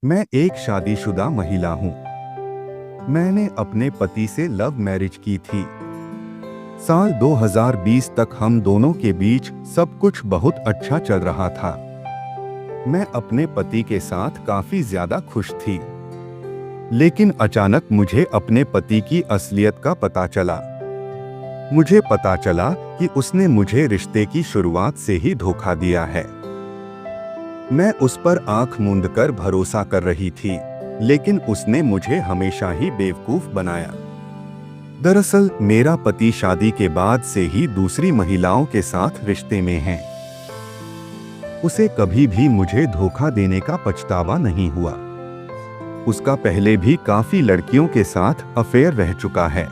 मैं एक शादीशुदा महिला हूँ। मैंने अपने पति से लव मैरिज की थी। साल 2020 तक हम दोनों के बीच सब कुछ बहुत अच्छा चल रहा था। मैं अपने पति के साथ काफी ज्यादा खुश थी। लेकिन अचानक मुझे अपने पति की असलियत का पता चला। मुझे पता चला कि उसने मुझे रिश्ते की शुरुआत से ही धोखा दिया है। मैं उस पर आंख मूंद कर भरोसा कर रही थी, लेकिन उसने मुझे हमेशा ही बेवकूफ बनाया। दरअसल मेरा पति शादी के बाद से ही दूसरी महिलाओं के साथ रिश्ते में है। उसे कभी भी मुझे धोखा देने का पछतावा नहीं हुआ। उसका पहले भी काफी लड़कियों के साथ अफेयर रह चुका है।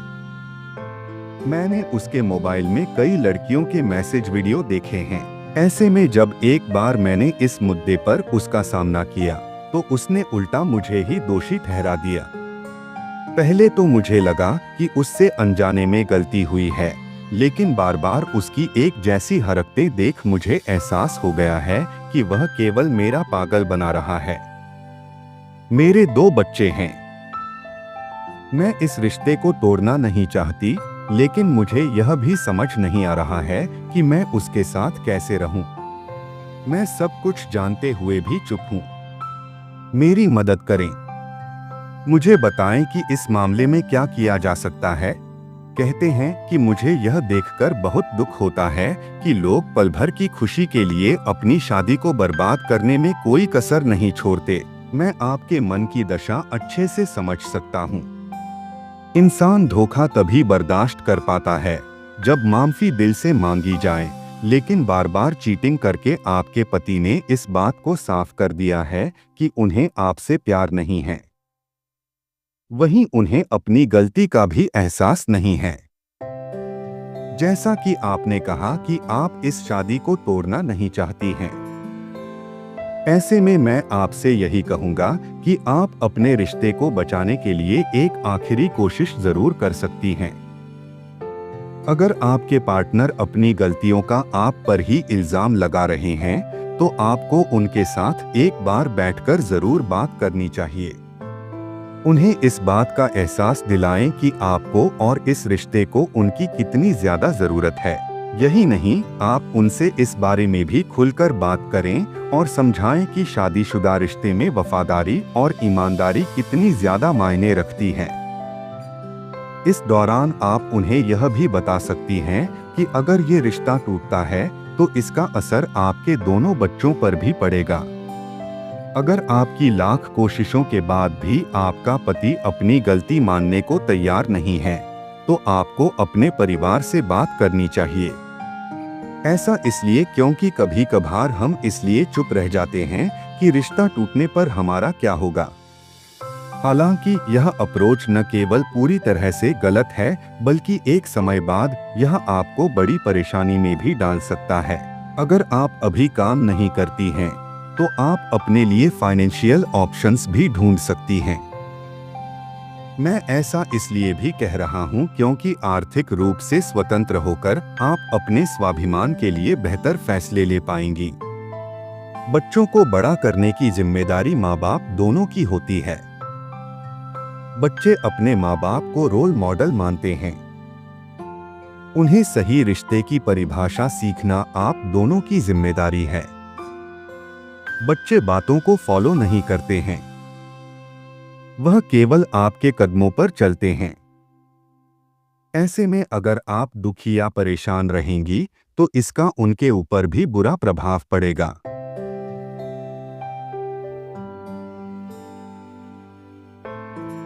मैंने उसके मोबाइल में कई लड़कियों के मैसेज वीडियो देखे हैं। ऐसे में जब एक बार मैंने इस मुद्दे पर उसका सामना किया, तो उसने उल्टा मुझे ही दोषी ठहरा दिया। पहले तो मुझे लगा कि उससे अनजाने में गलती हुई है, लेकिन बार बार उसकी एक जैसी हरकतें देख मुझे एहसास हो गया है कि वह केवल मेरा पागल बना रहा है। मेरे 2 बच्चे हैं। मैं इस रिश्ते को तोड़ना नहीं चाहती, लेकिन मुझे यह भी समझ नहीं आ रहा है कि मैं उसके साथ कैसे रहूं। मैं सब कुछ जानते हुए भी चुप हूं। मेरी मदद करें। मुझे बताएं कि इस मामले में क्या किया जा सकता है। कहते हैं कि मुझे यह देखकर बहुत दुख होता है कि लोग पल भर की खुशी के लिए अपनी शादी को बर्बाद करने में कोई कसर नहीं छोड़ते। मैं आपके मन की दशा अच्छे से समझ सकता हूँ। इंसान धोखा तभी बर्दाश्त कर पाता है जब माफी दिल से मांगी जाए, लेकिन बार बार चीटिंग करके आपके पति ने इस बात को साफ कर दिया है कि उन्हें आपसे प्यार नहीं है। वहीं उन्हें अपनी गलती का भी एहसास नहीं है। जैसा कि आपने कहा कि आप इस शादी को तोड़ना नहीं चाहती हैं। ऐसे में मैं आपसे यही कहूंगा कि आप अपने रिश्ते को बचाने के लिए एक आखिरी कोशिश जरूर कर सकती हैं। अगर आपके पार्टनर अपनी गलतियों का आप पर ही इल्जाम लगा रहे हैं, तो आपको उनके साथ एक बार बैठकर जरूर बात करनी चाहिए। उन्हें इस बात का एहसास दिलाएं कि आपको और इस रिश्ते को उनकी कितनी ज्यादा जरूरत है। यही नहीं, आप उनसे इस बारे में भी खुलकर बात करें और समझाएं कि शादीशुदा रिश्ते में वफादारी और ईमानदारी कितनी ज्यादा मायने रखती है। इस दौरान आप उन्हें यह भी बता सकती हैं कि अगर ये रिश्ता टूटता है तो इसका असर आपके दोनों बच्चों पर भी पड़ेगा। अगर आपकी लाख कोशिशों के बाद भी आपका पति अपनी गलती मानने को तैयार नहीं है, तो आपको अपने परिवार से बात करनी चाहिए। ऐसा इसलिए क्योंकि कभी कभार हम इसलिए चुप रह जाते हैं कि रिश्ता टूटने पर हमारा क्या होगा। हालांकि यह अप्रोच न केवल पूरी तरह से गलत है, बल्कि एक समय बाद यह आपको बड़ी परेशानी में भी डाल सकता है। अगर आप अभी काम नहीं करती हैं, तो आप अपने लिए फाइनेंशियल ऑप्शंस भी ढूंढ सकती हैं। मैं ऐसा इसलिए भी कह रहा हूं क्योंकि आर्थिक रूप से स्वतंत्र होकर आप अपने स्वाभिमान के लिए बेहतर फैसले ले पाएंगी। बच्चों को बड़ा करने की जिम्मेदारी माँ बाप दोनों की होती है। बच्चे अपने माँ बाप को रोल मॉडल मानते हैं। उन्हें सही रिश्ते की परिभाषा सीखना आप दोनों की जिम्मेदारी है। बच्चे बातों को फॉलो नहीं करते हैं, वह केवल आपके कदमों पर चलते हैं। ऐसे में अगर आप दुखी या परेशान रहेंगी, तो इसका उनके ऊपर भी बुरा प्रभाव पड़ेगा।